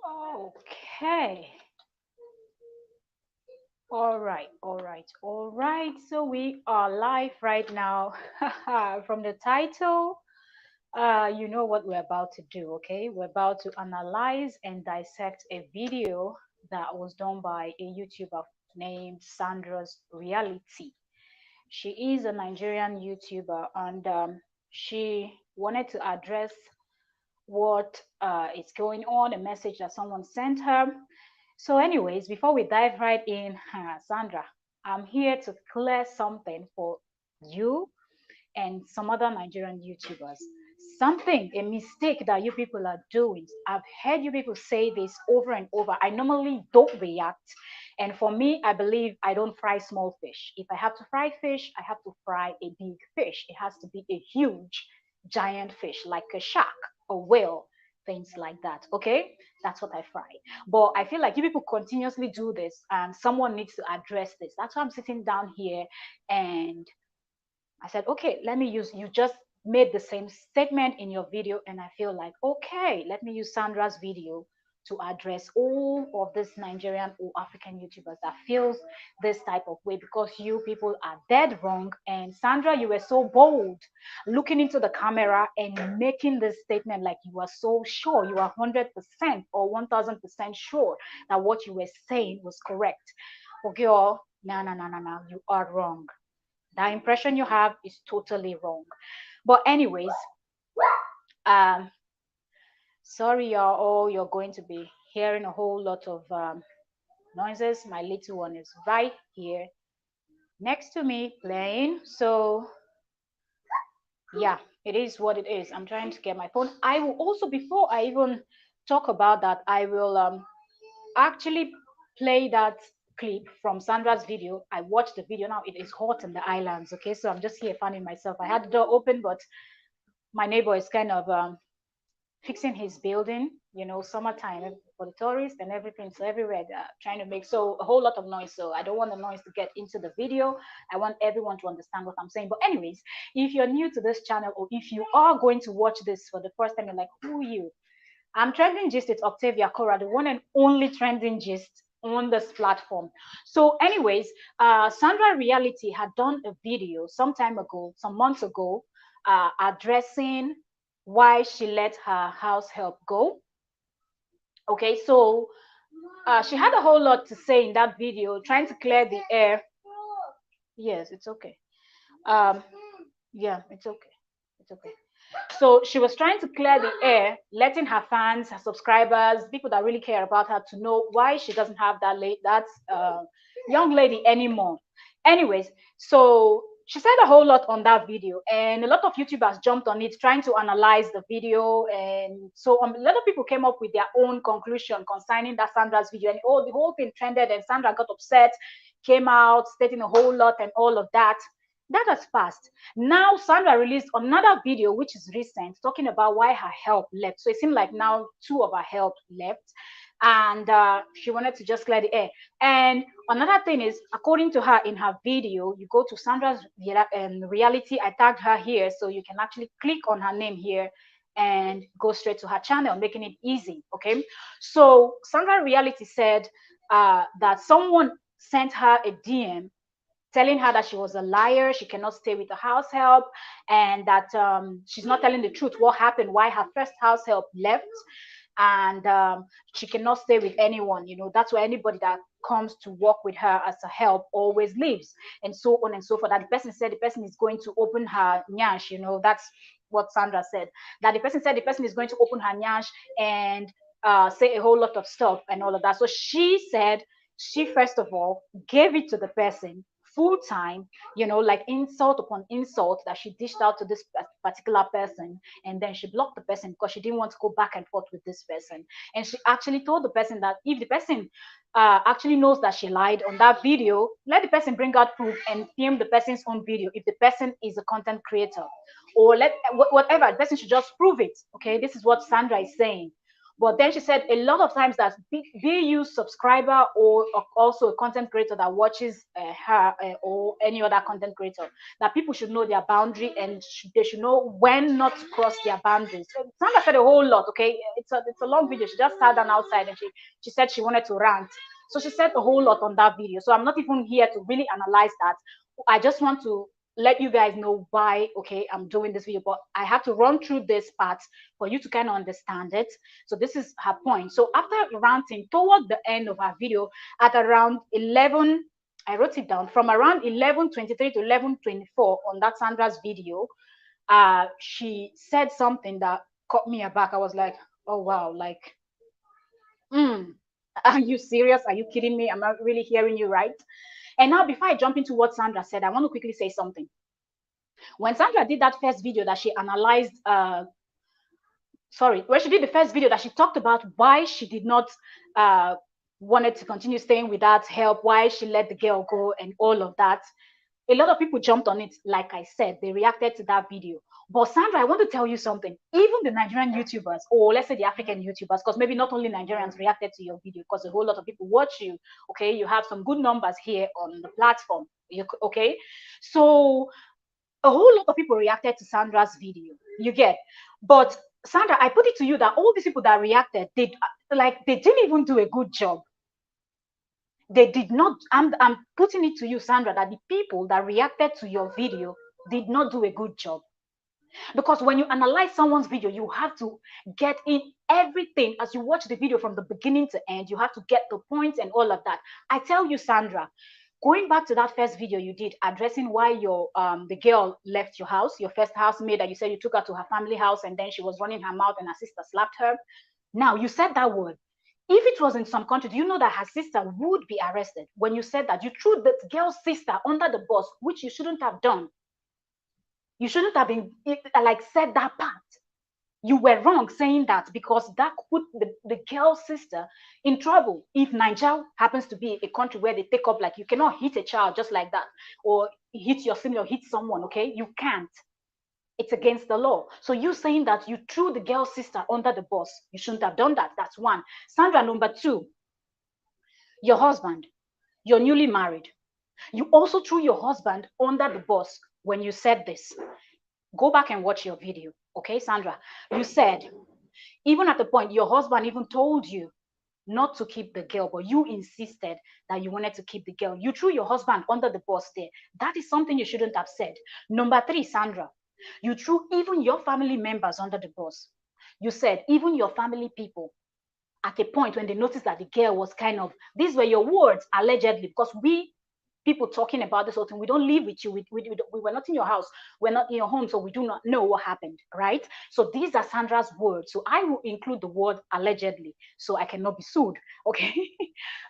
Okay. All right. So we are live right now. From the title, you know what we're about to do, okay? We're about to analyze and dissect a video that was done by a YouTuber named Sandra's Reality. She is a Nigerian YouTuber, and she wanted to address what is going on, a message that someone sent her. So, anyways, before we dive right in, Sandra, I'm here to clear something for you and some other Nigerian YouTubers. Something, a mistake that you people are doing. I've heard you people say this over and over. I normally don't react. And for me, I believe I don't fry small fish. If I have to fry fish, I have to fry a big fish. It has to be a huge, giant fish, like a shark, a whale, things like that. Okay? That's what I fry. But I feel like you people continuously do this, and someone needs to address this. That's why I'm sitting down here and I said, okay, let me use, you just made the same statement in your video. And I feel like, okay, let me use Sandra's video to address all of this Nigerian or African YouTubers that feels this type of way because you people are dead wrong. And Sandra, you were so bold looking into the camera and making this statement like you are so sure, you are 100% or 1000% sure that what you were saying was correct. Okay, oh, no, no, no, no, no, you are wrong. That impression you have is totally wrong. But anyways, um, sorry y'all, all you're going to be hearing a whole lot of noises. My little one is right here next to me playing. So yeah, it is what it is. I'm trying to get my phone. I will also, before I even talk about that, I will actually play that clip from Sandra's video. I watched the video now. It is hot in the islands. Okay, so I'm just here fanning myself. I had the door open, but my neighbor is kind of fixing his building, summertime for the tourists and everything. So everywhere they're trying to make so a whole lot of noise. So I don't want the noise to get into the video. I want everyone to understand what I'm saying. But anyways, if you're new to this channel or if you are going to watch this for the first time, you're like, who are you? I'm trending gist. It's Octavia Cora, the one and only trending gist on this platform. So, anyways, Sandra Reality had done a video some time ago, some months ago, addressing why she let her house help go. Okay, so she had a whole lot to say in that video, trying to clear the air. Yes, it's okay. Um, yeah, it's okay. It's okay. So she was trying to clear the air, letting her fans, her subscribers, people that really care about her to know why she doesn't have that young lady anymore. Anyways, so she said a whole lot on that video, and a lot of YouTubers jumped on it, trying to analyze the video, and so a lot of people came up with their own conclusion concerning that Sandra's video, and the whole thing trended, and Sandra got upset, came out stating a whole lot and all of that. That has passed. Now, Sandra released another video, which is recent, talking about why her help left. So it seemed like now two of her help left, and she wanted to just clear the air. And another thing is, according to her in her video, you go to Sandra's reality. I tagged her here, so you can actually click on her name here and go straight to her channel, making it easy. Okay. So Sandra Reality said that someone sent her a DM telling her that she was a liar, she cannot stay with the house help, and that she's not telling the truth what happened, why her first house help left, and she cannot stay with anyone. That's why anybody that comes to work with her as a help always leaves, and so on and so forth. That the person said the person is going to open her nyash. That's what Sandra said. That the person said the person is going to open her nyash and say a whole lot of stuff and all of that. So she said she first of all gave it to the person full time, like insult upon insult that she dished out to this particular person. And then she blocked the person because she didn't want to go back and forth with this person. And she actually told the person that if the person actually knows that she lied on that video, let the person bring out proof and film the person's own video if the person is a content creator, or whatever, the person should just prove it. Okay, this is what Sandra is saying. But then she said a lot of times that be you subscriber or also a content creator that watches her or any other content creator, that people should know their boundary and they should know when not to cross their boundaries. So Sandra said a whole lot. Okay, it's a long video. She just sat down outside and she said she wanted to rant. So she said a whole lot on that video. So I'm not even here to really analyze that. I just want to let you guys know why, okay, I'm doing this video, but I have to run through this part for you to kind of understand it. So this is her point. So after ranting toward the end of her video at around 11, I wrote it down, from around 11:23 to 11:24 on that Sandra's video, she said something that caught me aback. I was like, oh wow, like, are you serious? Are you kidding me? I'm not really hearing you right. And now, before I jump into what Sandra said, I want to quickly say something. When Sandra did that first video that she analyzed, when she did the first video that she talked about why she did not wanted to continue staying without help, why she let the girl go and all of that, a lot of people jumped on it. Like I said, they reacted to that video. But Sandra, I want to tell you something. Even the Nigerian YouTubers, or let's say the African YouTubers, because maybe not only Nigerians reacted to your video, because a whole lot of people watch you. Okay, you have some good numbers here on the platform. Okay, so a whole lot of people reacted to Sandra's video. You get, but Sandra, I put it to you that all these people that reacted, they didn't even do a good job. They did not. I'm putting it to you, Sandra, that the people that reacted to your video did not do a good job. Because when you analyze someone's video, you have to get in everything. As you watch the video from the beginning to end, you have to get the points and all of that. I tell you, Sandra, going back to that first video you did addressing why your the girl left your house, your first housemaid that you said you took her to her family house and then she was running her mouth and her sister slapped her. Now you said that word. If it was in some country, do you know that her sister would be arrested? When you said that, you threw that girl's sister under the bus, which you shouldn't have done. You shouldn't have been like said that part. You were wrong saying that, because that put the girl's sister in trouble. If Nigeria happens to be a country where they take up, like, you cannot hit a child just like that, or hit your sibling or hit someone, okay? You can't. It's against the law. So you saying that you threw the girl's sister under the bus, you shouldn't have done that. That's one. Sandra, number two, your husband, you're newly married. You also threw your husband under the bus when you said this. Go back and watch your video, okay, Sandra? You said, even at the point, your husband even told you not to keep the girl, but you insisted that you wanted to keep the girl. You threw your husband under the bus there. That is something you shouldn't have said. Number three, Sandra, you threw even your family members under the bus. You said even your family people, at a point when they noticed that the girl was kind of, these were your words, allegedly, because we people talking about this whole thing, we don't live with you, we were not in your house, we're not in your home, so we do not know what happened, right? So these are Sandra's words, so I will include the word allegedly so I cannot be sued, okay?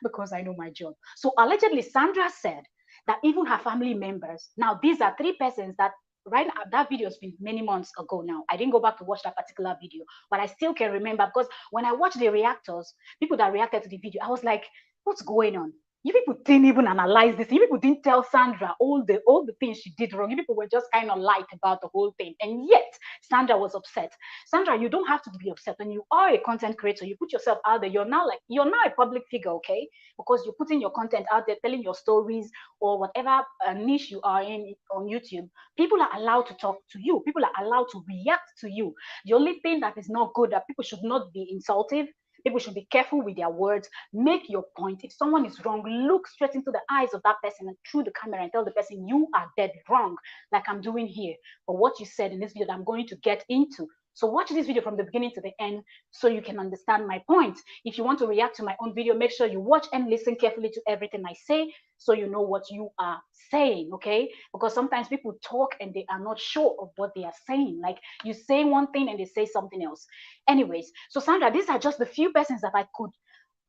Because I know my job. So allegedly, Sandra said that even her family members, now these are three persons that, right now, that video has been many months ago now. I didn't go back to watch that particular video, but I still can remember, because when I watched the reactors, people that reacted to the video, I was like, what's going on? You people didn't even analyze this. You people didn't tell Sandra all the things she did wrong. You people were just kind of light about the whole thing. And yet, Sandra was upset. Sandra, you don't have to be upset. When you are a content creator, you put yourself out there. You're now a public figure, okay? Because you're putting your content out there, telling your stories or whatever niche you are in on YouTube. People are allowed to talk to you. People are allowed to react to you. The only thing that is not good, that people should not be insultive. People should be careful with their words. Make your point. If someone is wrong, look straight into the eyes of that person and through the camera and tell the person you are dead wrong, like I'm doing here. But what you said in this video that I'm going to get into. So watch this video from the beginning to the end so you can understand my point. If you want to react to my own video, make sure you watch and listen carefully to everything I say so you know what you are saying, okay? Because sometimes people talk and they are not sure of what they are saying. Like, you say one thing and they say something else. Anyways, so Sandra, these are just the few persons that I could,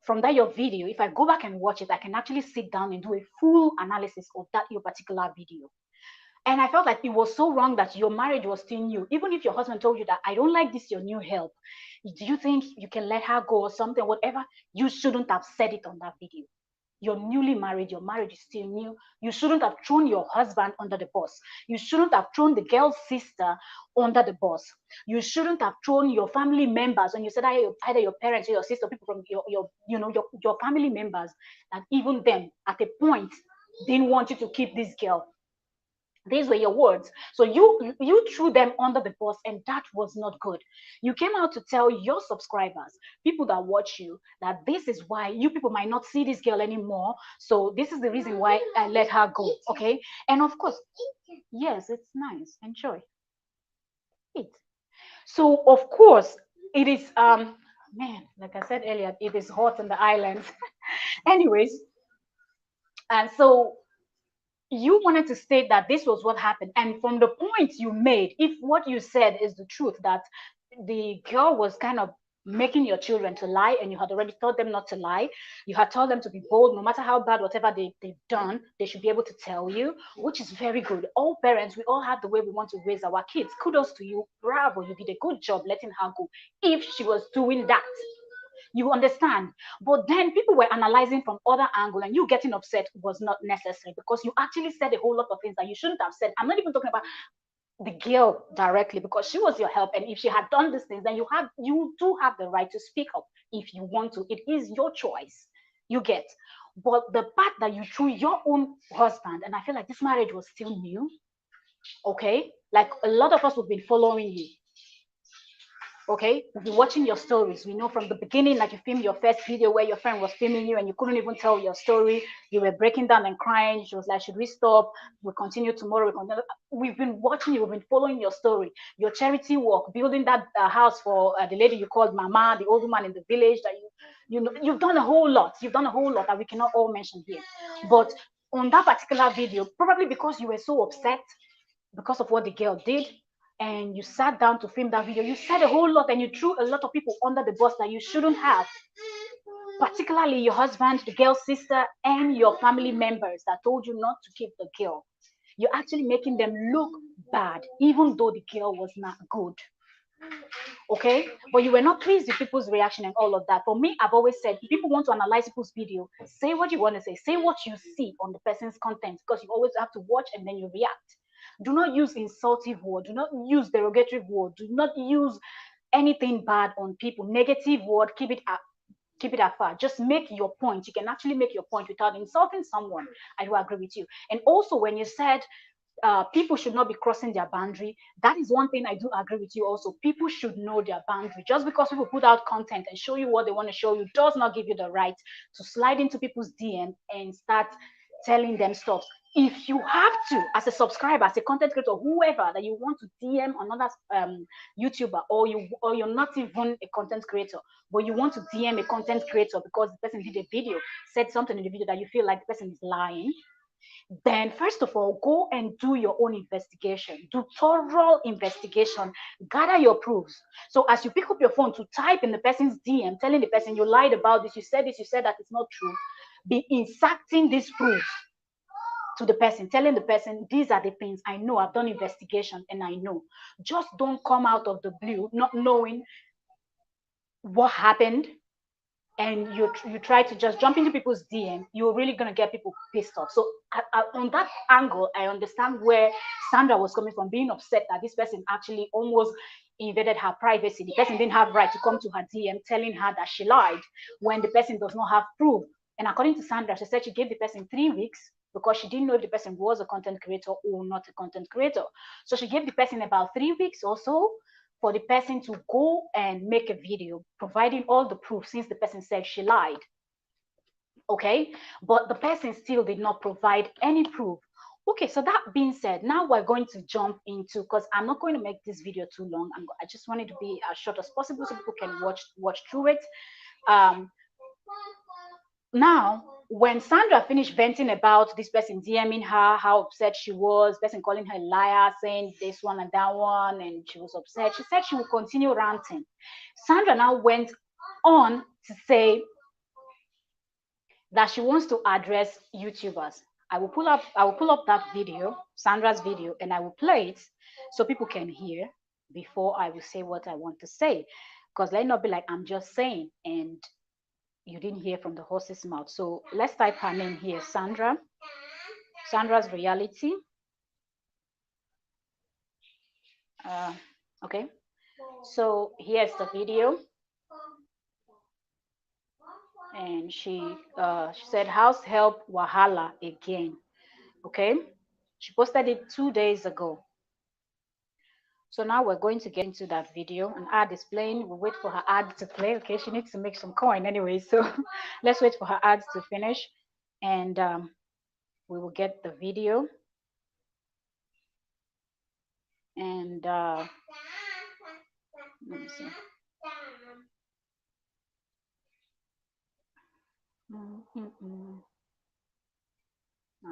from that your video, if I go back and watch it, I can actually sit down and do a full analysis of that your particular video. And I felt like it was so wrong that your marriage was still new. Even if your husband told you that, I don't like this, your new help, do you think you can let her go or something, whatever? You shouldn't have said it on that video. You're newly married, your marriage is still new. You shouldn't have thrown your husband under the bus. You shouldn't have thrown the girl's sister under the bus. You shouldn't have thrown your family members when you said either your parents or your sister, people from your family members, and even them at a point didn't want you to keep this girl. These were your words. So you threw them under the bus, and that was not good. You came out to tell your subscribers, people that watch you, that this is why you people might not see this girl anymore. So this is the reason why I let her go. Okay. And of course, yes, it's nice. Enjoy it. So of course, it is man, like I said earlier, it is hot in the islands. Anyways, and so you wanted to state that this was what happened. And from the point you made, if what you said is the truth, that the girl was kind of making your children to lie, and you had already taught them not to lie, you had told them to be bold, no matter how bad whatever they've done, they should be able to tell you, which is very good. All parents, we all have the way we want to raise our kids. Kudos to you. Bravo, you did a good job letting her go if she was doing that. You understand? But then people were analyzing from other angle, and you getting upset was not necessary, because you actually said a whole lot of things that you shouldn't have said. I'm not even talking about the girl directly, because she was your help, and if she had done these things, then you do have the right to speak up if you want to. It is your choice. You get. But the part that you threw your own husband, and I feel like this marriage was still new. Okay, like a lot of us have been following you. Okay, we've been watching your stories. We know from the beginning that you filmed your first video where your friend was filming you and you couldn't even tell your story. You were breaking down and crying. She was like, should we stop? We'll continue tomorrow. We've been watching you. We've been following your story, your charity work, building that house for the lady you called Mama, the old woman in the village. That you've done a whole lot. You've done a whole lot that we cannot all mention here. But on that particular video, probably because you were so upset because of what the girl did, and you sat down to film that video, you said a whole lot, and you threw a lot of people under the bus that you shouldn't have, particularly your husband, the girl's sister, and your family members that told you not to keep the girl. You're actually making them look bad, even though the girl was not good. Okay, but you were not pleased with people's reaction and all of that. For me, I've always said, if people want to analyze people's video, say what you want to say what you see on the person's content, because you always have to watch and then you react. Do not use insultive word, do not use derogatory word, do not use anything bad on people, negative word, keep it afar. Just make your point. You can actually make your point without insulting someone. I do agree with you. And also, when you said people should not be crossing their boundary, that is one thing I do agree with you also. People should know their boundary. Just because people put out content and show you what they want to show you does not give you the right to slide into people's DM and start telling them stuff. If you have to, as a subscriber, as a content creator, whoever that you want to DM another YouTuber, or you're not even a content creator, but you want to DM a content creator because the person did a video, said something in the video that you feel like the person is lying, then first of all, go and do your own investigation. Do thorough investigation. Gather your proofs. So as you pick up your phone to type in the person's DM, telling the person you lied about this, you said that it's not true, be inserting these proofs to the person, telling the person, these are the things I know, I've done investigation and I know. Just don't come out of the blue not knowing what happened, and you try to just jump into people's DM. You're really going to get people pissed off. So on that angle, I understand where Sandra was coming from, being upset that this person actually almost invaded her privacy. The person didn't have right to come to her DM telling her that she lied when the person does not have proof. And according to Sandra, she said she gave the person 3 weeks because she didn't know if the person was a content creator or not a content creator. So she gave the person about 3 weeks or so for the person to go and make a video providing all the proof, since the person said she lied. Okay, but the person still did not provide any proof. Okay, so that being said, now we're going to jump into, because I'm not going to make this video too long. I just want it to be as short as possible so people can watch through it. Now, when Sandra finished venting about this person DMing her, how upset she was, person calling her a liar, saying this one and that one, and she was upset, she said she would continue ranting. Sandra now went on to say that she wants to address YouTubers. I will pull up that video, Sandra's video, and I will play it so people can hear before I will say what I want to say. Because let it not be like I'm just saying and you didn't hear from the horse's mouth. So let's type her name here, Sandra. Sandra's reality. Okay, so here's the video, and she said house help wahala again. Okay, she posted it 2 days ago. So now we're going to get into that video. An ad is playing. We'll wait for her ad to play. Okay, she needs to make some coin anyway, so let's wait for her ads to finish, and we will get the video. And let me see.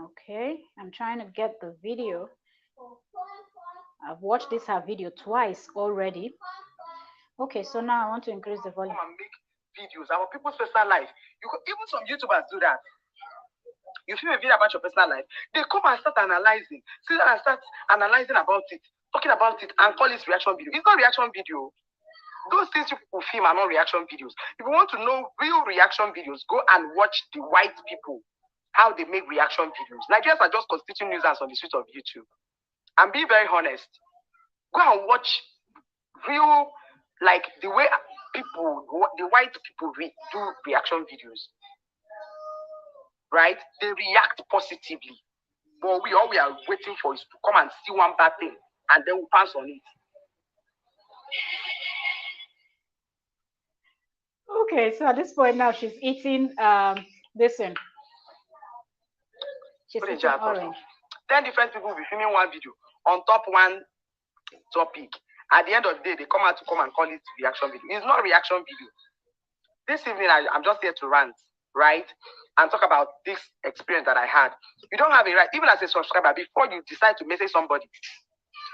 Okay, I'm trying to get the video. I've watched this her video twice already. Okay, so now I want to increase the volume. And make videos about people's personal life. Even some YouTubers do that. You film a video about your personal life, they come and start analyzing, start analyzing about it, talking about it, and call it reaction video. It's not reaction video. Those things people film are not reaction videos. If you want to know real reaction videos, go and watch the white people, how they make reaction videos. Nigerians are just constituting nuisance on the streets of YouTube. And be very honest. Go and watch real, like the way people, the white people do reaction videos. Right? They react positively. But all we are waiting for is to come and see one bad thing, and then we pass on it. Okay, so at this point now she's eating this one. She's eating orange. 10 different people will be filming one video on top one topic. At the end of the day, they come out to come and call it reaction video. It's not reaction video. This evening, I'm just here to rant, right? And talk about this experience that I had. You don't have a right, even as a subscriber, before you decide to message somebody.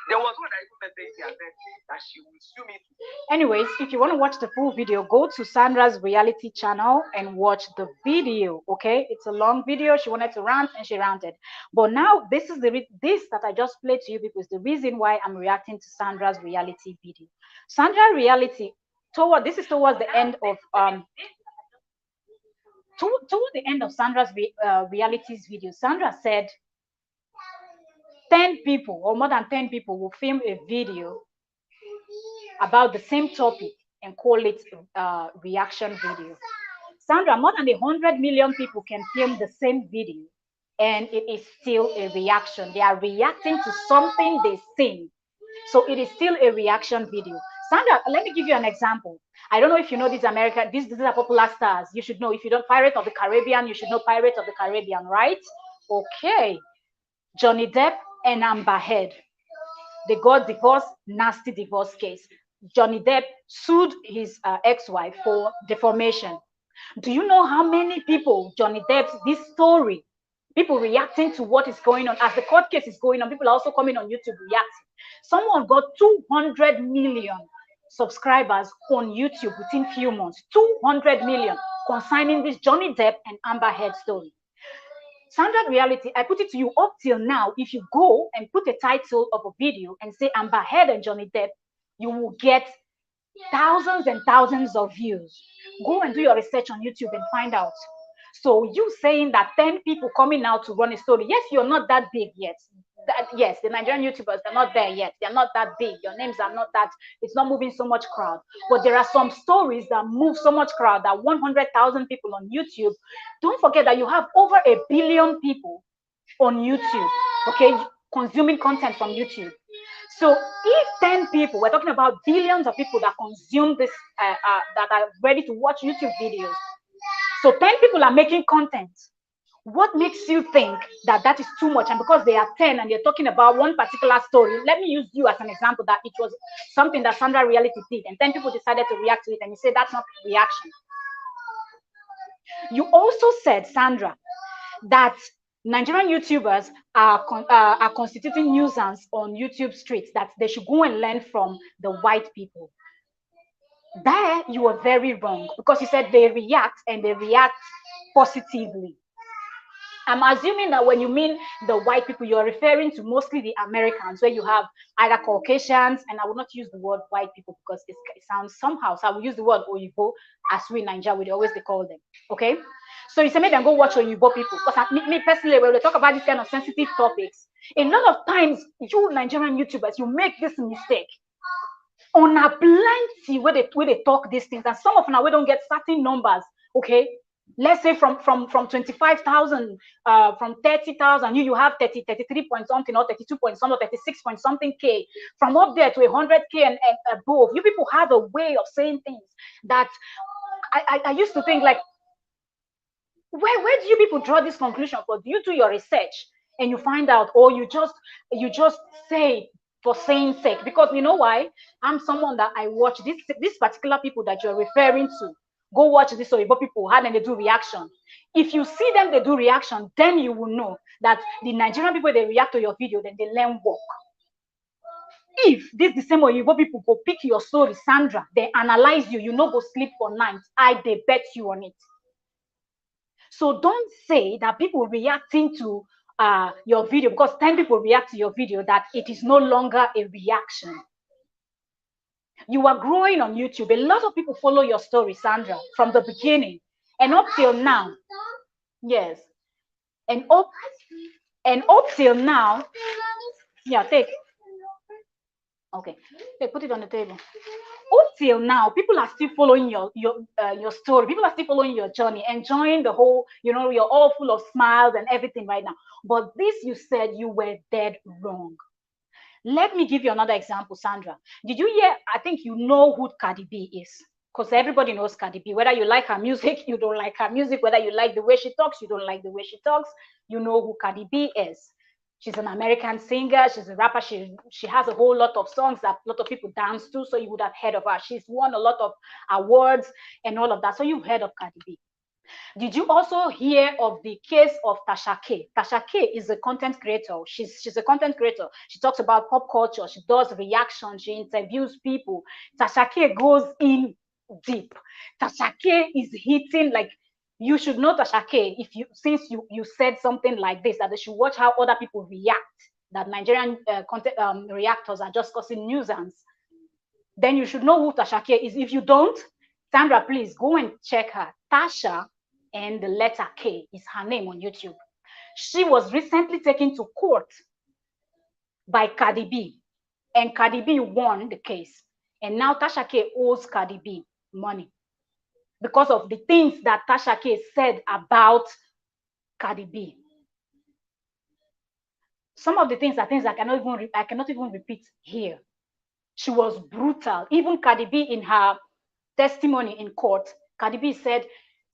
There was one that even messaged me and said that she will sue me. Anyways, if you want to watch the full video, go to Sandra's reality channel and watch the video. Okay, it's a long video. She wanted to rant and she ranted. But now this is this that I just played to you people is the reason why I'm reacting to Sandra's reality video. Sandra reality towards the end of toward the end of Sandra's realities video. Sandra said 10 people or more than 10 people will film a video about the same topic and call it reaction video. Sandra, more than 100 million people can film the same video and it is still a reaction. They are reacting to something they seen. So it is still a reaction video. Sandra, let me give you an example. I don't know if you know these American, these are popular stars. You should know. If you don't, Pirates of the Caribbean, you should know Pirates of the Caribbean, right? Okay. Johnny Depp and Amber Heard. They got divorced, nasty divorce case. Johnny Depp sued his ex-wife for defamation. Do you know how many people Johnny Depp's this story, people reacting to what is going on as the court case is going on? People are also coming on YouTube reacting. Someone got 200 million subscribers on YouTube within few months. 200 million concerning this Johnny Depp and Amber Heard story. Sandra reality, I put it to you up till now. If you go and put a title of a video and say Amber Heard and Johnny Depp, you will get thousands and thousands of views. Go and do your research on YouTube and find out. So you saying that 10 people coming out to run a story, yes, you're not that big yet. Yes, the Nigerian YouTubers, they're not there yet. They're not that big. Your names are not that, it's not moving so much crowd. But there are some stories that move so much crowd that 100,000 people on YouTube. Don't forget that you have over 1 billion people on YouTube, okay, consuming content from YouTube. So if 10 people, we're talking about billions of people that consume this, that are ready to watch YouTube videos. So 10 people are making content. What makes you think that that is too much? And because they are 10 and they're talking about one particular story, let me use you as an example that it was something that Sandra reality did, and 10 people decided to react to it, and you say that's not reaction. You also said, Sandra, that Nigerian YouTubers are constituting nuisance on YouTube streets, that they should go and learn from the white people. There, you were very wrong, because you said they react and they react positively. I'm assuming that when you mean the white people, you're referring to mostly the Americans, where you have either Caucasians, and I will not use the word white people because it sounds somehow. So I will use the word Oyibo, as we in Nigeria would always they call them. Okay, so you say maybe I go watch Oyibo people, because me personally, when we talk about this kind of sensitive topics, a lot of times you Nigerian YouTubers, you make this mistake. On a plenty where they talk these things, and some of them we don't get certain numbers. Okay, let's say from 25,000, from 30,000, you have 33 point something, or 32 point something, or 36 point something K, from up there to 100K and above. You people have a way of saying things that I used to think like, where do you people draw this conclusion for? Do you do your research and you find out, or you just say for saying sake? Because you know why? I'm someone that I watch this particular people that you're referring to. Go watch this Oyibo people, how they do reaction. If you see them, they do reaction, then you will know that the Nigerian people, they react to your video, then they learn work. If this the same Oyibo people go pick your story, Sandra, they analyze you, you know, go sleep for night, they bet you on it. So don't say that people reacting to your video, because 10 people react to your video, that it is no longer a reaction. You are growing on YouTube. A lot of people follow your story, Sandra, from the beginning and up till now. Yes. And up till now. Yeah, take. Okay. Hey, put it on the table. Up till now, people are still following your story. People are still following your journey, enjoying the whole, you're all full of smiles and everything right now. But this, you said you were dead wrong. Let me give you another example, Sandra. Did you hear? I think you know who Cardi B is, because everybody knows Cardi B. Whether you like her music, you don't like her music. Whether you like the way she talks, you don't like the way she talks. You know who Cardi B is. She's an American singer. She's a rapper. She has a whole lot of songs that a lot of people dance to, so you would have heard of her. She's won a lot of awards and all of that, so you've heard of Cardi B. Did you also hear of the case of Tasha K? Tasha K is a content creator. She's a content creator. She talks about pop culture. She does reactions. She interviews people. Tasha K goes in deep. Tasha K is hitting, like, you should know Tasha K, since you said something like this, that they should watch how other people react, that Nigerian content reactors are just causing nuisance. Then you should know who Tasha K is. If you don't, Sandra, please go and check her. Tasha and the letter K is her name on YouTube. She was recently taken to court by Cardi B, and Cardi B won the case. And now Tasha K owes Cardi B money because of the things that Tasha K said about Cardi B. Some of the things are things I cannot even repeat here. She was brutal. Even Cardi B, in her testimony in court, Cardi B said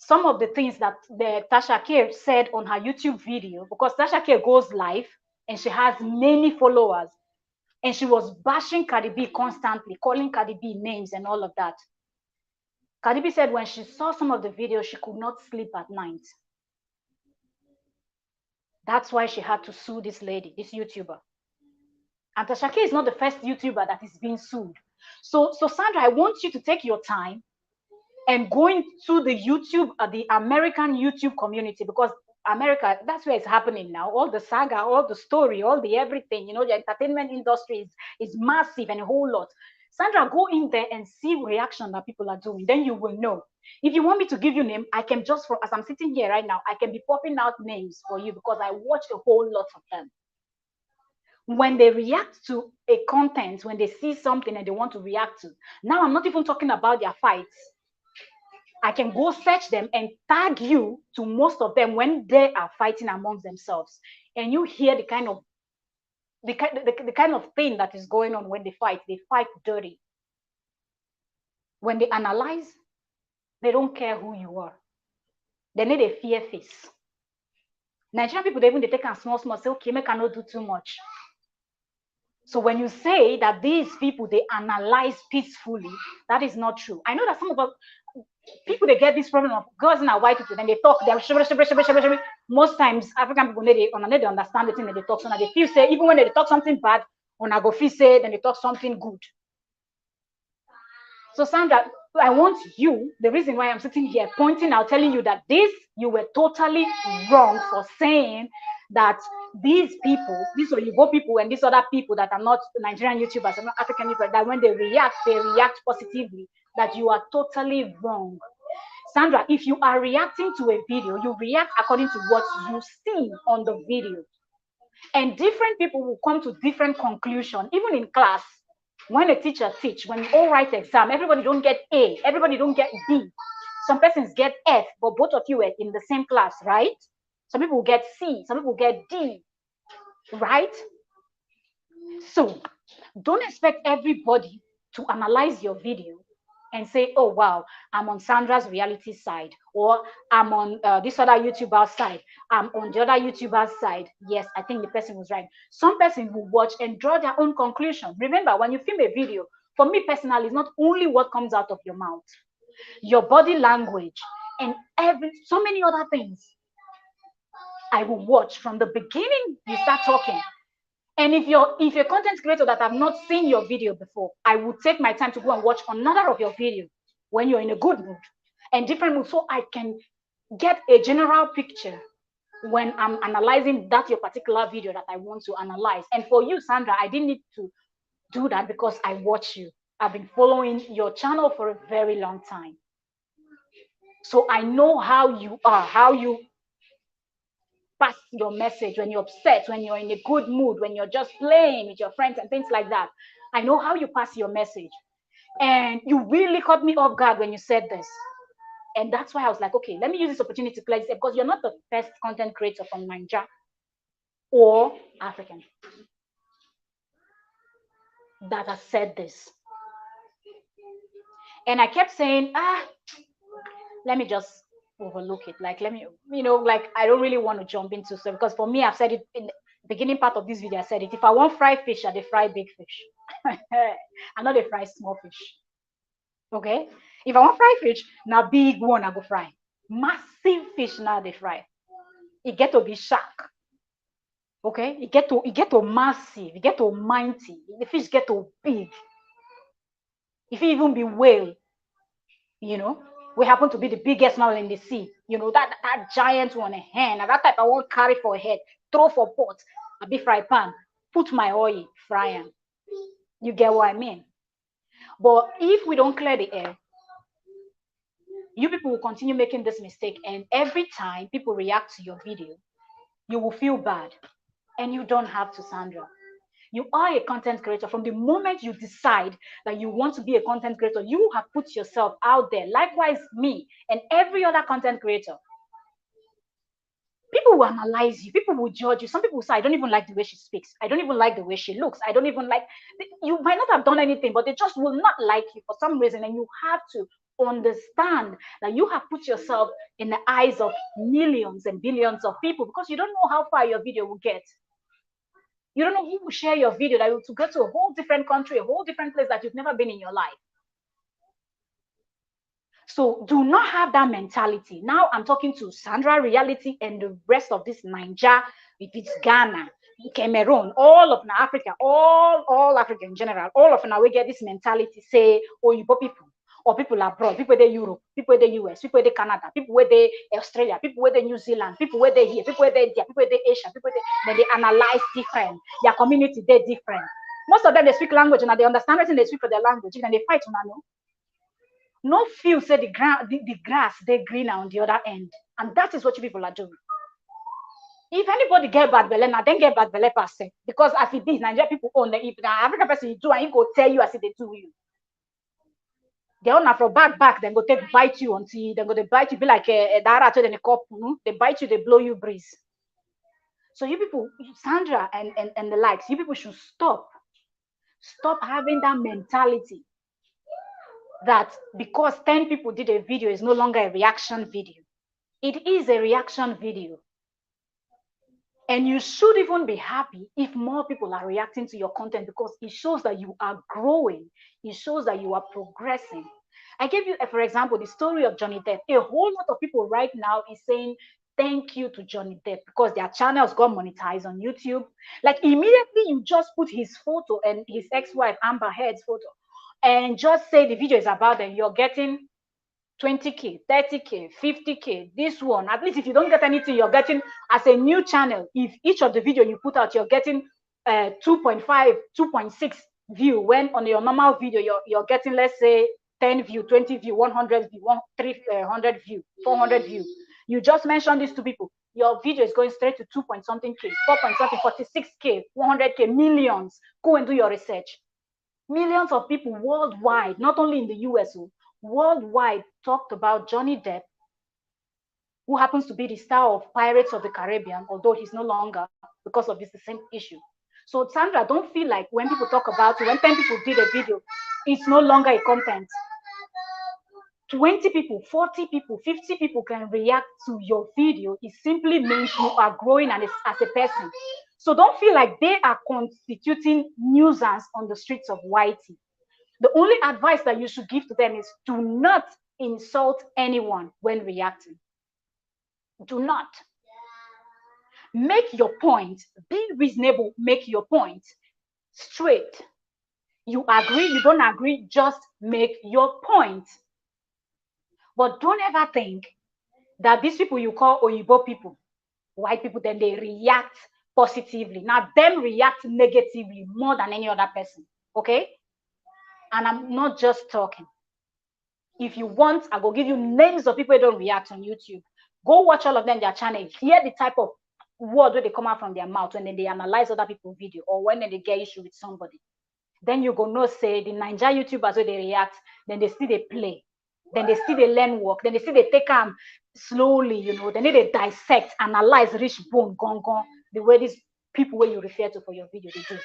some of the things that the Tasha K said on her YouTube video, because Tasha K goes live and she has many followers, and she was bashing Cardi B constantly, calling Cardi B names and all of that. Cardi B said when she saw some of the videos, she could not sleep at night. That's why she had to sue this lady, this YouTuber. And Tasha K is not the first YouTuber that is being sued. So Sandra, I want you to take your time and go into the YouTube, the American YouTube community, because America, that's where it's happening now. All the saga, all the story, all the everything, the entertainment industry is massive and a whole lot. Sandra, go in there and see reaction that people are doing. Then you will know. If you want me to give you name, I can just, as I'm sitting here right now, I can be popping out names for you because I watch a whole lot of them. When they react to a content, when they see something and they want to react to, now I'm not even talking about their fights. I can go search them and tag you to most of them when they are fighting amongst themselves, and you hear the kind of thing that is going on when they fight. They fight dirty. When they analyze, they don't care who you are. They need a fear face. Nigerian people, they take a small, say, okay, make I not do too much. So when you say that these people, they analyze peacefully, that is not true. I know that some of us, people, they get this problem of girls and white people, then they talk, most times African people, they understand the thing that they talk, so now they feel say, even when they talk something bad, on I go feel say, then they talk something good. So Sandra, I want you, the reason why I'm sitting here pointing out, telling you that this, you were totally wrong for saying that these people, these Oyibo people and these other people that are not Nigerian YouTubers and not African YouTubers, that when they react positively, that you are totally wrong. Sandra, if you are reacting to a video, you react according to what you see on the video. And different people will come to different conclusions, even in class. When a teacher teach, when you all write exam, everybody don't get A, everybody don't get B. Some persons get F, but both of you are in the same class, right? Some people get C, some people get D, right? So don't expect everybody to analyze your video and say, oh, wow, I'm on Sandra's reality side, or I'm on this other YouTuber's side, I'm on the other YouTuber's side. Yes, I think the person was right. Some person will watch and draw their own conclusion. Remember, when you film a video, for me personally, it's not only what comes out of your mouth, your body language, and so many other things. I will watch from the beginning you start talking. And if you're a content creator that have not seen your video before, I would take my time to go and watch another of your video when you're in a good mood and different mood, so I can get a general picture when I'm analyzing that your particular video that I want to analyze. And for you, Sandra, I didn't need to do that because I watch you. I've been following your channel for a very long time. So I know how you are, how you pass your message when you're upset, when you're in a good mood, when you're just playing with your friends and things like that. I know how you pass your message. And you really caught me off guard when you said this. And that's why I was like, okay, let me use this opportunity to clarify, because you're not the first content creator from Nigeria or African that has said this. And I kept saying, let me just overlook it. Like, let me, like, I don't really want to jump into stuff, because for me, I've said it in the beginning part of this video. I said it. If I want fried fish, I fry big fish. I'm not a fry small fish. Okay? If I want fried fish, now big one I go fry. Massive fish now they fry. It get to be shark. Okay? It get to massive. It get to mighty. The fish get to big. If it even be whale, we happen to be the biggest now in the sea. That giant one, a hen, and that type I won't carry for a head, throw for pot, a big fry pan, put my oil, fry them. You get what I mean? But if we don't clear the air, you people will continue making this mistake, and every time people react to your video, you will feel bad. And you don't have to, Sandra. You are a content creator. From the moment you decide that you want to be a content creator, you have put yourself out there. Likewise, me and every other content creator. People will analyze you. People will judge you. Some people will say, I don't even like the way she speaks. I don't even like the way she looks. I don't even like, you might not have done anything, but they just will not like you for some reason. And you have to understand that you have put yourself in the eyes of millions and billions of people, because you don't know how far your video will get. You don't know who will share your video, that will go to a whole different country, a whole different place that you've never been in your life. So do not have that mentality. Now I'm talking to Sandra Reality and the rest of this Nigeria, if it's Ghana, Cameroon, all of Africa, all Africa in general, all of now we get this mentality, say, oh, you people, or people abroad, people in Europe, people in the US, people in Canada, people in Australia, people in New Zealand, people in here, people in India, people in Asia, people then they analyze different. Their community, they're different. Most of them, they speak language and they understand everything they speak for their language, and they fight on no feel say the grass they green on the other end, and that is what you people are doing. If anybody get bad belly, now then get bad belly per se, because as it is, Nigeria people own the, if the African person you do, and he go tell you as if they do you. They own from back, then go take bite you until then go they bite you, be like a dara than a cup, they bite you, they blow you breeze. So you people, Sandra and the likes, you people should stop having that mentality that because 10 people did a video is no longer a reaction video. It is a reaction video. And you should even be happy if more people are reacting to your content, because it shows that you are growing. It shows that you are progressing. I gave you, for example, the story of Johnny Depp. A whole lot of people right now is saying thank you to Johnny Depp because their channels got monetized on YouTube. Like immediately you just put his photo and his ex-wife Amber Heard's photo. and just say the video is about them, you're getting 20K, 30K, 50K. This one, at least if you don't get anything, you're getting, as a new channel, if each of the video you put out, you're getting 2.5, 2.6 view, when on your normal video, you're getting, let's say, 10 view, 20 view, 100 view, 300 view, 400 view. You just mentioned these two people. Your video is going straight to 2 point something K, 4 point something, 46K, 100K, millions. Go and do your research. Millions of people worldwide, not only in the US, worldwide, talked about Johnny Depp, who happens to be the star of Pirates of the Caribbean, although he's no longer, because of this the same issue. So Sandra, don't feel like when people talk about it, when 10 people did a video, it's no longer a content. 20 people, 40 people, 50 people can react to your video. It simply means you are growing as a person. So don't feel like they are constituting nuisance on the streets of Whitey. The only advice that you should give to them is do not insult anyone when reacting. Do not. Make your point. Be reasonable. Make your point straight. You agree, you don't agree, just make your point. But don't ever think that these people you call Oyibo people, white people, then they react positively. Now, them react negatively more than any other person, okay? And I'm not just talking. If you want, I will give you names of people who don't react on YouTube. Go watch all of them, their channel. Hear the type of word where they come out from their mouth when they analyze other people's video or when they get issue with somebody. Then you go know, say, the Niger YouTubers where they react, then they still they play. Then they still they learn work. Then they still they take them slowly, you know. Then they dissect, analyze, reach bone, gone, the way these people where you refer to for your video, they do.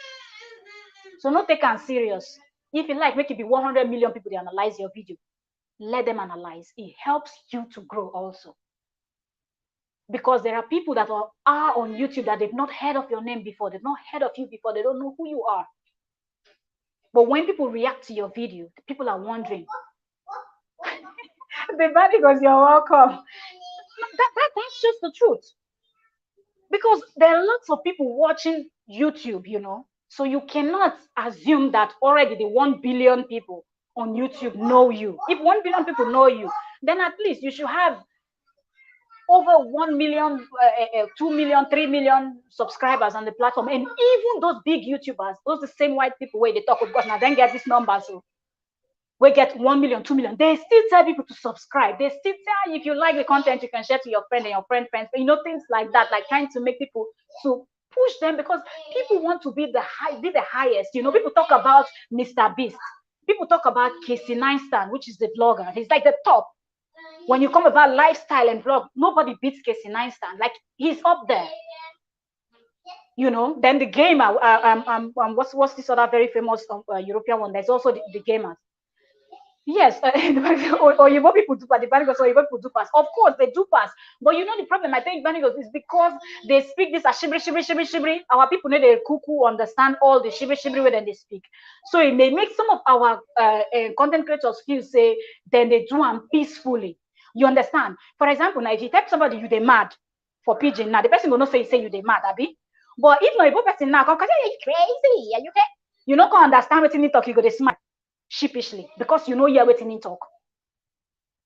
So not take them serious. If you like, make it be 100 million people they analyze your video. Let them analyze. It helps you to grow also. Because there are people that are on YouTube that they've not heard of your name before. They've not heard of you before. They don't know who you are. But when people react to your video, people are wondering. The body goes, you're welcome. That's just the truth. Because there are lots of people watching YouTube, you know. So you cannot assume that already the 1 billion people on YouTube know you. If 1 billion people know you, then at least you should have over 1 million, 2 million, 3 million subscribers on the platform. And even those big YouTubers, those the same white people where they talk about now, then get these numbers. So we get 1 million, 2 million. They still tell people to subscribe. They still tell you if you like the content, you can share to your friend and your friends. You know, things like that, like trying to make people to push them because people want to be the highest. You know, people talk about Mr. Beast. People talk about Casey Neistat, which is the vlogger. He's like the top. When you come about lifestyle and vlog, nobody beats Casey Neistat. Like he's up there. You know, then the gamer, what's this other very famous European one? There's also the gamers. Yes, or you people do pass, the Banigos or you people do pass. Of course, they do pass. But you know the problem, I think, Banigos, is because they speak this as shibri, shibri, shibri, shibri. Our people know they cuckoo understand all the shibri, shibri when they speak. So it may make some of our content creators feel, say, then they do them peacefully. You understand? For example, now, if you tell somebody you they mad for pigeon, now the person will not say you they mad, Abby. But if not, a person now, because you're crazy, are you okay? You not gonna understand what you talk, you go to smile sheepishly because you know you're waiting in talk.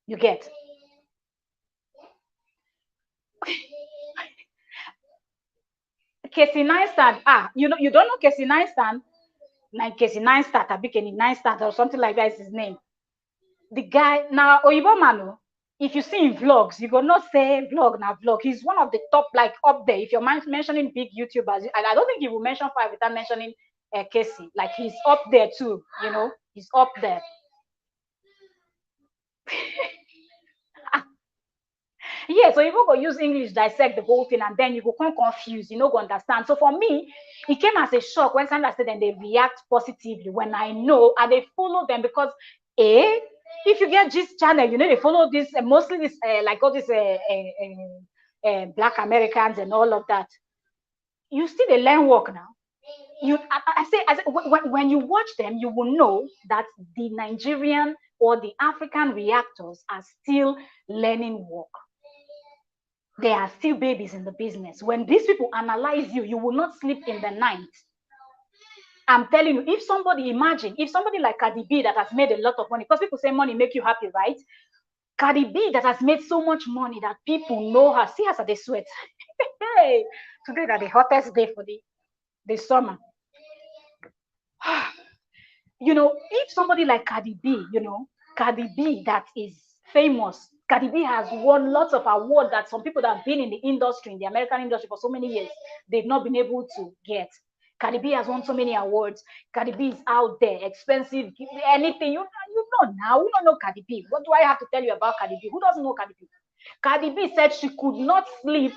You get. Casey Neistat, you know, you don't know Casey Neistat, like Casey Neistat, Abikeni Neistat or something like that is his name. The guy now, Oyibo Manu, if you see in vlogs, you go not say vlog now vlog. He's one of the top, like up there. If you're mentioning big YouTubers, I don't think he will mention 5 without mentioning Casey. Like he's up there too, you know, he's up there. Yeah, so you go use English, dissect the whole thing, and then you go come confused, you know, go understand. So for me, it came as a shock when Sandra said and they react positively when I know and they follow them because if you get this channel, you know, they follow this mostly this like all these Black Americans and all of that. You still they learn work now. I say when you watch them, you will know that the Nigerian or the African reactors are still learning work. They are still babies in the business. When these people analyze you, you will not sleep in the night. I'm telling you, if somebody, imagine, if somebody like Cardi B that has made a lot of money, because people say money make you happy, right? Cardi B that has made so much money that people know her, see her as they sweat. Hey, today that the hottest day for the summer. You know, if somebody like Cardi B, you know, Cardi B that is famous, Cardi B has won lots of awards that some people that have been in the industry, in the American industry for so many years, they've not been able to get. Cardi B has won so many awards. Cardi B is out there, expensive, anything. You know now. We don't know Cardi B. What do I have to tell you about Cardi B? Who doesn't know Cardi B? Cardi B said she could not sleep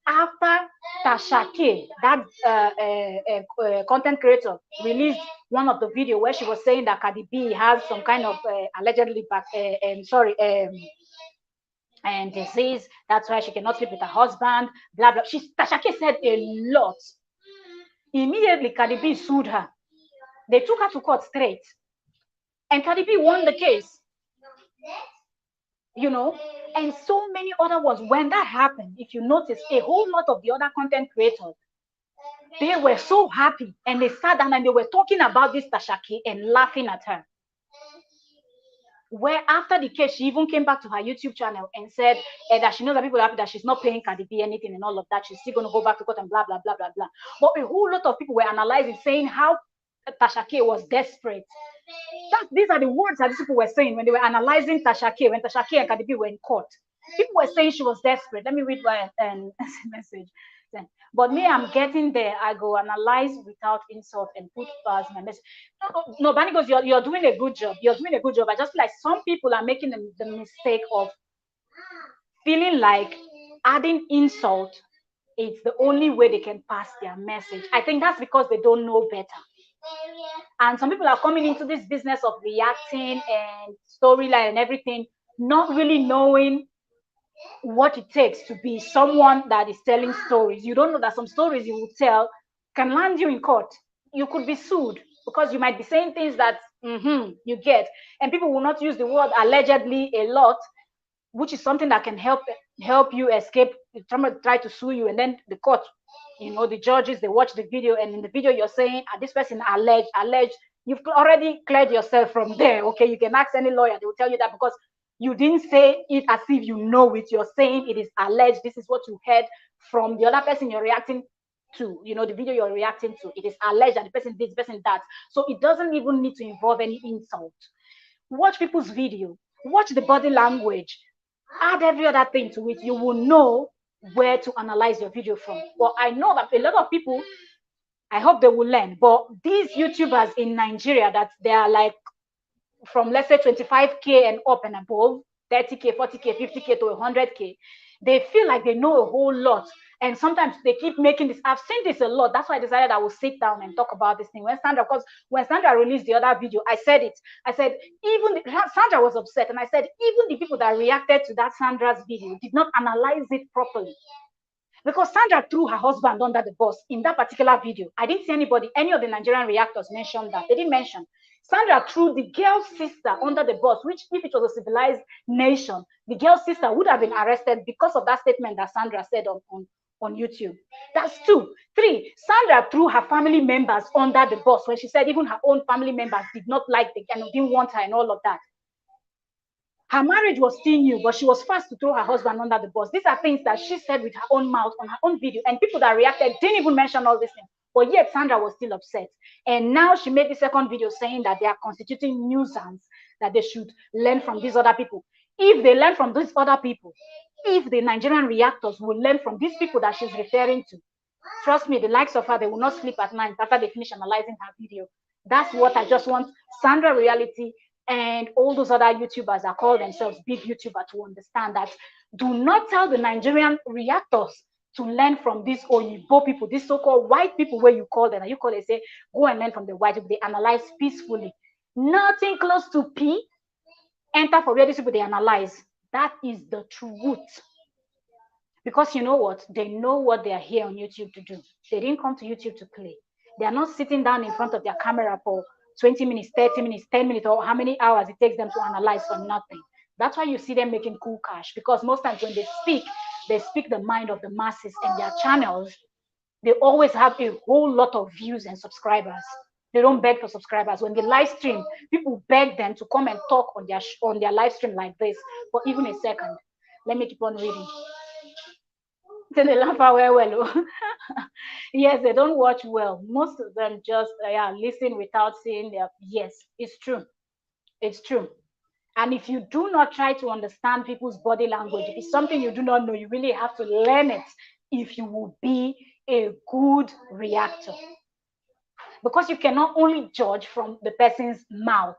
after Tasha K, that content creator, released one of the video where she was saying that Cardi B has some kind of allegedly and disease. That's why she cannot sleep with her husband. Blah blah. Tasha K said a lot. Immediately, Cardi B sued her. They took her to court straight, and Cardi B won the case. You know, and so many other ones. When that happened, if you notice, a whole lot of the other content creators, they were so happy, and they sat down and they were talking about this Tasha K and laughing at her. Where after the case, she even came back to her YouTube channel and said that she knows that people are happy that she's not paying Cardi B anything and all of that. She's still going to go back to court and blah, blah, blah, blah, blah. But a whole lot of people were analyzing, saying how Tasha K was desperate. These are the words that these people were saying when they were analyzing Tasha K, when Tasha K and Cardi B were in court. People were saying she was desperate. Let me read my message. But me, I'm getting there. I go analyze without insult and put past my message. No, Bani goes, you're doing a good job. You're doing a good job. I just feel like some people are making the mistake of feeling like adding insult is the only way they can pass their message. I think that's because they don't know better. And some people are coming into this business of reacting and storyline and everything, not really knowing what it takes to be someone that is telling stories. You don't know that some stories you will tell can land you in court. You could be sued because you might be saying things that you get, and people will not use the word allegedly a lot, which is something that can help you escape. Someone try to sue you, and then the court, you know, the judges, they watch the video, and in the video you're saying, this person alleged. You've already cleared yourself from there. Okay, you can ask any lawyer, they will tell you that because you didn't say it as if you know it. You're saying it is alleged. This is what you heard from the other person you're reacting to. You know, the video you're reacting to. It is alleged that the person did, the person that. So it doesn't even need to involve any insult. Watch people's video. Watch the body language. Add every other thing to it. You will know where to analyze your video from. But I know that a lot of people, I hope they will learn. But these YouTubers in Nigeria, that they are like from, let's say, 25K and up and above, 30K, 40K, 50K to 100K, they feel like they know a whole lot. And sometimes they keep making this. I've seen this a lot. That's why I decided I will sit down and talk about this thing. When Sandra released the other video, I said it. I said, Sandra was upset. And I said, even the people that reacted to that Sandra's video did not analyze it properly. Because Sandra threw her husband under the bus in that particular video. I didn't see any of the Nigerian reactors mention that. They didn't mention. Sandra threw the girl's sister under the bus, which if it was a civilized nation, the girl's sister would have been arrested because of that statement that Sandra said on YouTube. That's 2. 3, Sandra threw her family members under the bus when she said even her own family members did not like the and didn't want her and all of that. Her marriage was still new, but she was fast to throw her husband under the bus. These are things that she said with her own mouth on her own video, and people that reacted didn't even mention all these things. But yet Sandra was still upset. And now she made the second video saying that they are constituting nuisance, that they should learn from these other people. If they learn from these other people, if the Nigerian reactors will learn from these people that she's referring to, trust me, the likes of her, they will not sleep at night after they finish analyzing her video. That's what I just want Sandra Reality and all those other YouTubers that call themselves big YouTubers to understand that do not tell the Nigerian reactors to learn from these Oyibo people, these so-called white people where you call them, and you call it, say, go and learn from the white people. They analyze peacefully. Nothing close to P. Enter for where these people, they analyze. That is the truth. Because you know what? They know what they are here on YouTube to do. They didn't come to YouTube to play. They are not sitting down in front of their camera for 20 minutes, 30 minutes, 10 minutes, or how many hours it takes them to analyze for nothing. That's why you see them making cool cash. Because most times when they speak the mind of the masses, and their channels, they always have a whole lot of views and subscribers. They don't beg for subscribers. When they live stream, people beg them to come and talk on their live stream like this for even a second. Let me keep on reading. Then they laugh out well. Yes, they don't watch well. Most of them just listen without seeing their. Yes, it's true. It's true. And if you do not try to understand people's body language, if it's something you do not know, you really have to learn it if you will be a good reactor. Because you cannot only judge from the person's mouth.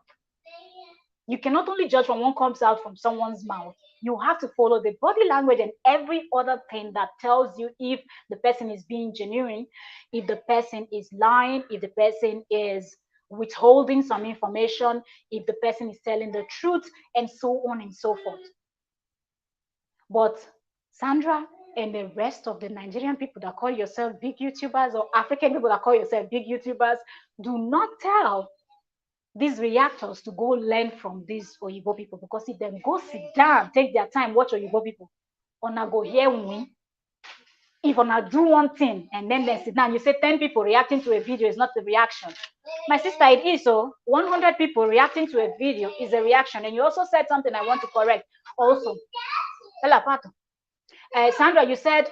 You cannot only judge from what comes out from someone's mouth. You have to follow the body language and every other thing that tells you if the person is being genuine, if the person is lying, if the person is withholding some information, if the person is telling the truth, and so on and so forth. But Sandra and the rest of the Nigerian people that call yourself big YouTubers or African people that call yourself big YouTubers, do not tell these reactors to go learn from these Oyibo people, because if them go sit down, take their time, watch Oyibo people, ona go hear we. If ona do one thing and then they sit down, you say 10 people reacting to a video is not a reaction. My sister, it is so. 100 people reacting to a video is a reaction. And you also said something I want to correct also. Hello, Pato. Sandra, you said,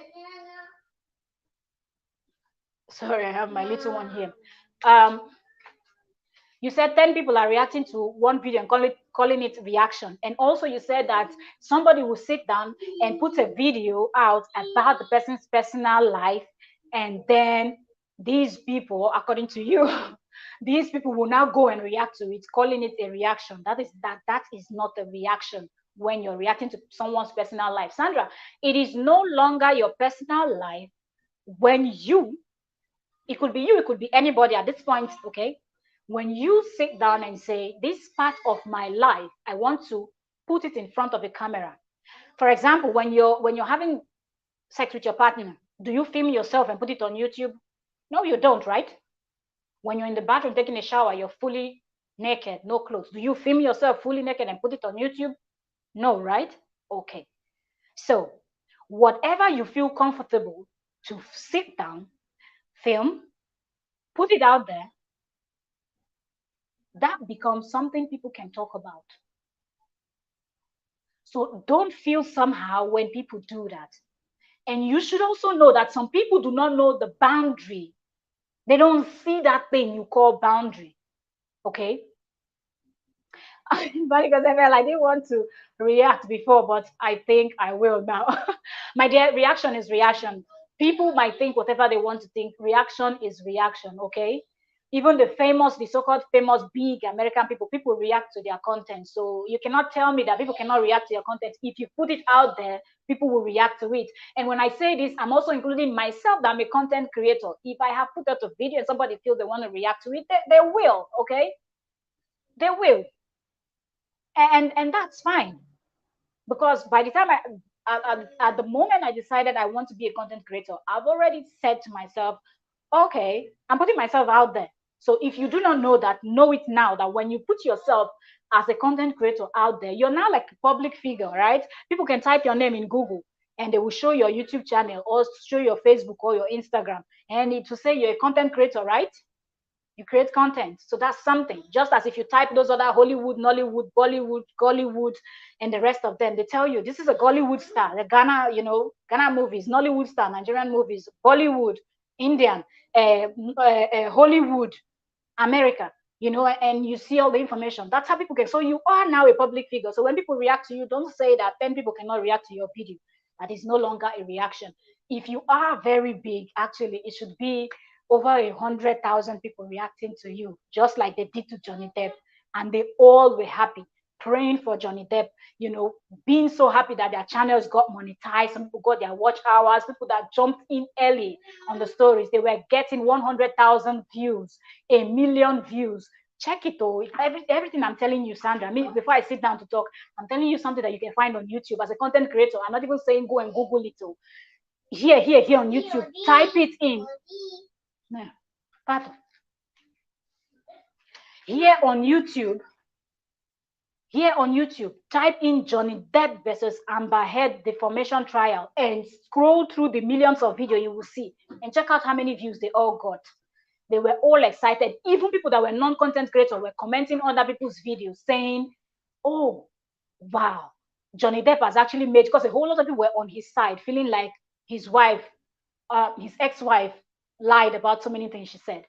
sorry, I have my little one here. You said 10 people are reacting to one video and calling it reaction. And also you said that somebody will sit down and put a video out about the person's personal life. And then these people, according to you, these people will now go and react to it, calling it a reaction. That is not a reaction when you're reacting to someone's personal life. Sandra, it is no longer your personal life when it could be you, it could be anybody at this point, okay? When you sit down and say, this part of my life, I want to put it in front of a camera. For example, when you're having sex with your partner, do you film yourself and put it on YouTube? No, you don't, right? When you're in the bathroom taking a shower, you're fully naked, no clothes. Do you film yourself fully naked and put it on YouTube? No, right? Okay. So whatever you feel comfortable to sit down, film, put it out there, that becomes something people can talk about. So don't feel somehow when people do that. And you should also know that some people do not know the boundary. They don't see that thing you call boundary. Okay? But because I felt I didn't want to react before, but I think I will now. My dear, reaction is reaction. People might think whatever they want to think. Reaction is reaction, okay? Even the so-called famous big American people react to their content. So you cannot tell me that people cannot react to your content. If you put it out there, people will react to it. And when I say this, I'm also including myself, that I'm a content creator. If I have put out a video and somebody feels they want to react to it, they will, okay? They will. And that's fine, because by the time at the moment I decided I want to be a content creator, I've already said to myself, okay, I'm putting myself out there. So if you do not know that, know it now, that when you put yourself as a content creator out there, you're now like a public figure, right? People can type your name in Google and they will show your YouTube channel or show your Facebook or your Instagram, and it will say you're a content creator, right? You create content. So that's something. Just as if you type those other Hollywood, Nollywood, Bollywood, Gollywood, and the rest of them, they tell you this is a Gollywood star, the Ghana, Ghana movies, Nollywood star, Nigerian movies, Bollywood, Indian, Hollywood, America, and you see all the information. That's how people get. So you are now a public figure. So when people react to you, don't say that 10 people cannot react to your video. That is no longer a reaction. If you are very big, actually, it should be over 100,000 people reacting to you, just like they did to Johnny Depp. And they all were happy, praying for Johnny Depp, being so happy that their channels got monetized. Some people got their watch hours, people that jumped in early on the stories. They were getting 100,000 views, 1,000,000 views. Check it all. Everything I'm telling you, Sandra, before I sit down to talk, I'm telling you something that you can find on YouTube as a content creator. I'm not even saying go and Google it. All. Here on YouTube. Type it in. Here on YouTube, type in Johnny Depp versus Amber Heard defamation trial and scroll through the millions of videos you will see and check out how many views they all got. They were all excited. Even people that were non-content creators were commenting on other people's videos saying, oh, wow, Johnny Depp has actually made, because a whole lot of people were on his side, feeling like his wife, his ex-wife lied about so many things she said.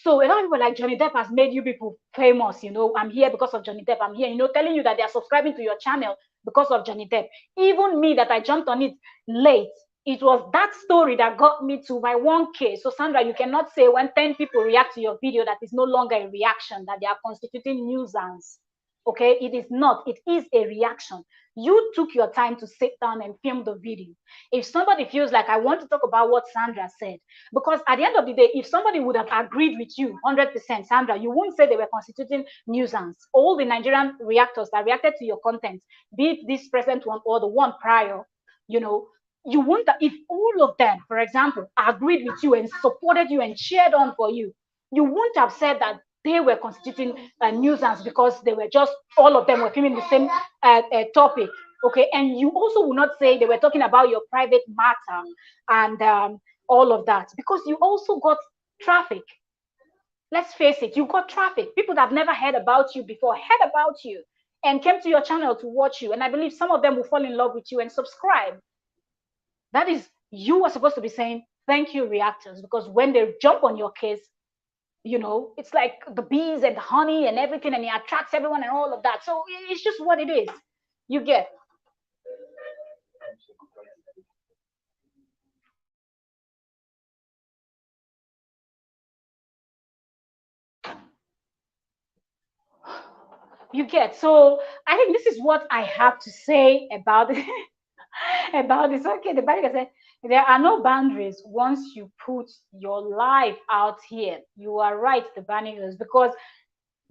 So a lot of people like, Johnny Depp has made you people famous, you know, I'm here because of Johnny Depp. I'm here, you know, telling you that they are subscribing to your channel because of Johnny Depp. Even me, that I jumped on it late, it was that story that got me to my 1K. So Sandra, you cannot say when 10 people react to your video that is no longer a reaction, that they are constituting nuisance. Okay, it is not. It is a reaction. You took your time to sit down and film the video. If somebody feels like, I want to talk about what Sandra said, because at the end of the day, if somebody would have agreed with you 100%, Sandra, you wouldn't say they were constituting nuisance. All the Nigerian reactors that reacted to your content, be it this present one or the one prior, you know, you wouldn't, if all of them, for example, agreed with you and supported you and cheered on for you, you wouldn't have said that they were constituting a nuisance because they were just, all of them were filming the same topic. Okay, and you also will not say they were talking about your private matter and all of that, because you also got traffic. Let's face it, you got traffic. People that have never heard about you before heard about you and came to your channel to watch you. And I believe some of them will fall in love with you and subscribe. That is, you are supposed to be saying thank you, reactors, because when they jump on your case, you know, it's like the bees and the honey and everything, and it attracts everyone and all of that. So it's just what it is. You get. You get. So I think this is what I have to say about it. About this. Okay, the Bible said there are no boundaries once you put your life out here. You are right, the boundaries, because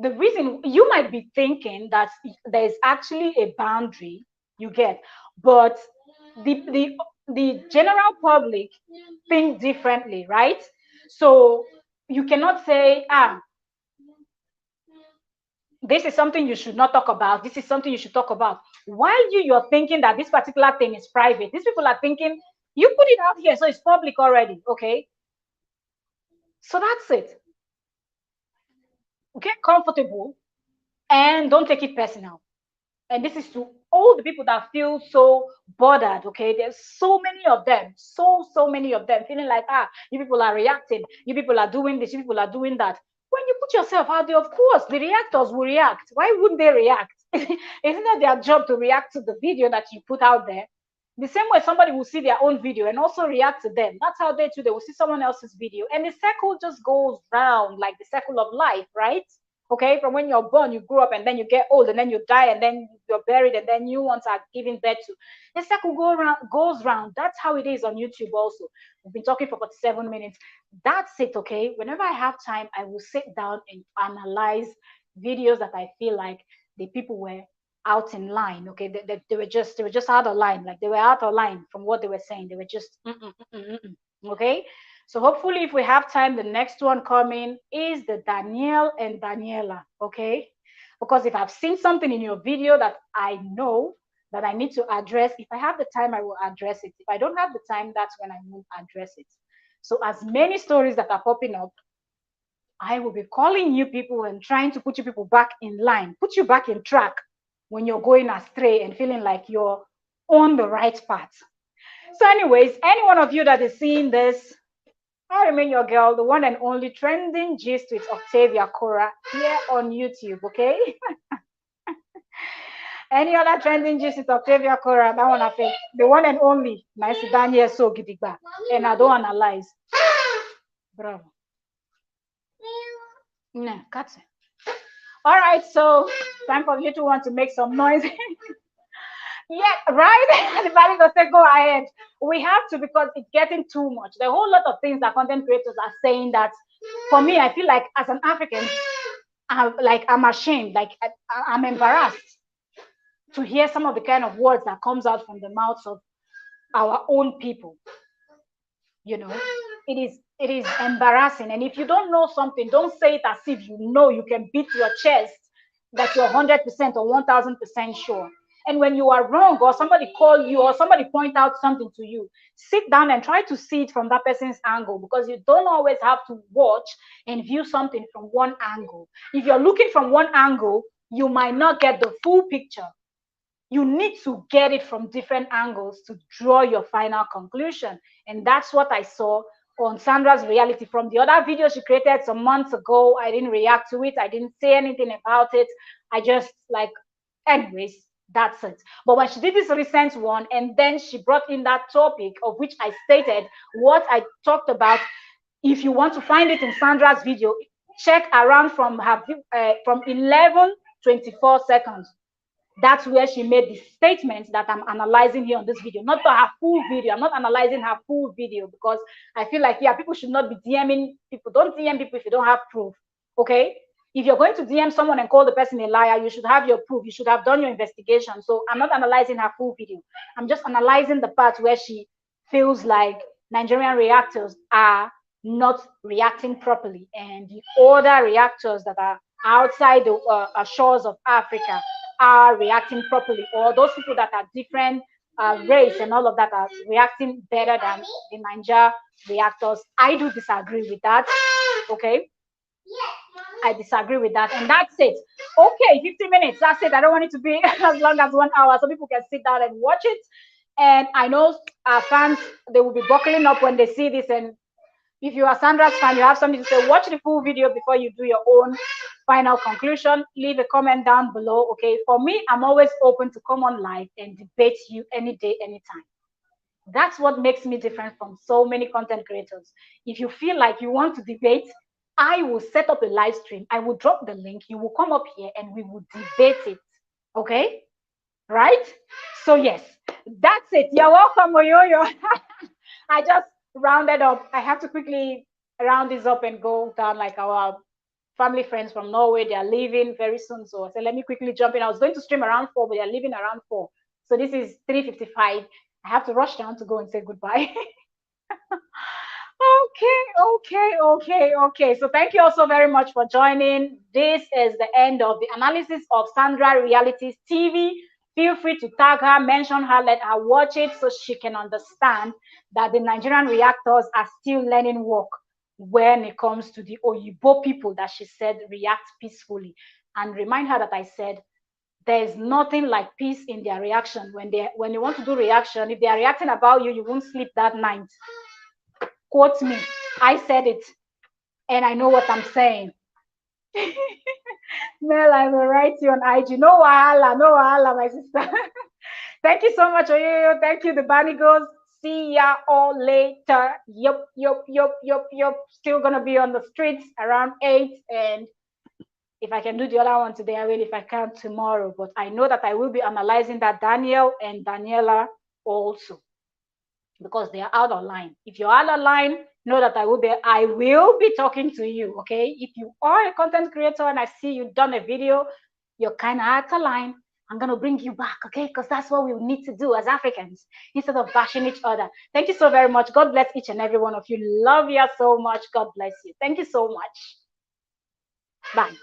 the reason you might be thinking that there's actually a boundary, you get, but the general public think differently, right? So you cannot say, this is something you should not talk about, this is something you should talk about, while you're thinking that this particular thing is private. These people are thinking you put it out here, so it's public already. Okay, so that's it. Get comfortable and don't take it personal. And this is to all the people that feel so bothered. Okay, there's so many of them, so many of them feeling like, you people are reacting, you people are doing this, you people are doing that. When you put yourself out there, of course the reactors will react. Why wouldn't they react? Isn't it their job to react to the video that you put out there? The same way somebody will see their own video and also react to them. That's how they too, they will see someone else's video, and the circle just goes round like the circle of life, right? Okay, from when you're born, you grow up, and then you get old, and then you die, and then you're buried, and then new ones are given birth to. The cycle goes round. That's how it is on YouTube also. We've been talking for 47 minutes. That's it, okay? Whenever I have time, I will sit down and analyze videos that I feel like the people were out in line. Okay, they were just out of line. Like they were out of line from what they were saying. They were just okay. So hopefully, if we have time, the next one coming is the Danielle and Daniela, okay? Because if I've seen something in your video that I know that I need to address, if I have the time, I will address it. If I don't have the time, that's when I won't address it. So as many stories that are popping up, I will be calling you people and trying to put you people back in line, put you back in track when you're going astray and feeling like you're on the right path. So anyways, any one of you that is seeing this, I remain your girl, the one and only trending gist with Octavia Cora here on YouTube, okay? Any other trending gist with Octavia Cora, that one I think, the one and only, nice down here so gidigba, and I don't analyze. Bravo. Nah, cut it. All right, so time for you to want to make some noise. Yeah, right? The value will say, go ahead. We have to, because it's getting too much. There are a whole lot of things that content creators are saying that, for me, I feel like as an African, I'm ashamed, like I'm embarrassed to hear some of the kind of words that comes out from the mouths of our own people. You know, it is embarrassing. And if you don't know something, don't say it as if you know. You can beat your chest that you're 100% or 1000% sure. And when you are wrong, or somebody call you, or somebody point out something to you, sit down and try to see it from that person's angle, because you don't always have to watch and view something from one angle. If you're looking from one angle, you might not get the full picture. You need to get it from different angles to draw your final conclusion. And that's what I saw on Sandra's reality. From the other video she created some months ago, I didn't react to it. I didn't say anything about it. I just like, anyways, that's it. But when she did this recent one, and then she brought in that topic of which I stated what I talked about. If you want to find it in Sandra's video, check around from her from 11:24. That's where she made the statement that I'm analyzing here on this video, not her full video. I'm not analyzing her full video, because I feel like, yeah, people should not be DMing people. Don't DM people if you don't have proof, okay? If you're going to DM someone and call the person a liar, you should have your proof. You should have done your investigation. So I'm not analyzing her full video. I'm just analyzing the part where she feels like Nigerian reactors are not reacting properly, and the other reactors that are outside the shores of Africa are reacting properly, or those people that are different race and all of that are reacting better than the Niger reactors. I do disagree with that, okay? I disagree with that, and that's it. Okay, 50 minutes, that's it. I don't want it to be as long as 1 hour so people can sit down and watch it. And I know our fans, they will be buckling up when they see this. And if you are Sandra's fan, you have something to say, watch the full video before you do your own final conclusion. Leave a comment down below, okay? For me, I'm always open to come on live and debate you any day, anytime. That's what makes me different from so many content creators. If you feel like you want to debate, I will set up a live stream. I will drop the link. You will come up here and we will debate it, okay? Right? So yes, that's it. You're welcome, Oyoyo. I just rounded up. I have to quickly round this up and go down. Like our family friends from Norway, they are leaving very soon. So I said, let me quickly jump in. I was going to stream around 4, but they're leaving around 4. So this is 3:55. I have to rush down to go and say goodbye. Okay. So thank you also very much for joining. This is the end of the analysis of Sandra Realities TV. Feel free to tag her, mention her, let her watch it so she can understand that the Nigerian reactors are still learning work when it comes to the Oyibo people that she said react peacefully. And remind her that I said there's nothing like peace in their reaction. When you want to do reaction, if they are reacting about you, you won't sleep that night. Quote me. I said it, and I know what I'm saying. Mel, I will write you on IG. No wahala, my sister. Thank you so much, Oyoyo. Thank you, the Bunny Girls. See ya all later. Yup. Still gonna be on the streets around 8, and if I can do the other one today, I will. If I can't, tomorrow. But I know that I will be analyzing that Daniel and Daniela also, because they are out of line. If you're out of line, know that I will be talking to you, okay? If you are a content creator and I see you've done a video, you're kind of out of line, I'm going to bring you back, okay? Because that's what we need to do as Africans, instead of bashing each other. Thank you so very much. God bless each and every one of you. Love you so much. God bless you. Thank you so much. Bye.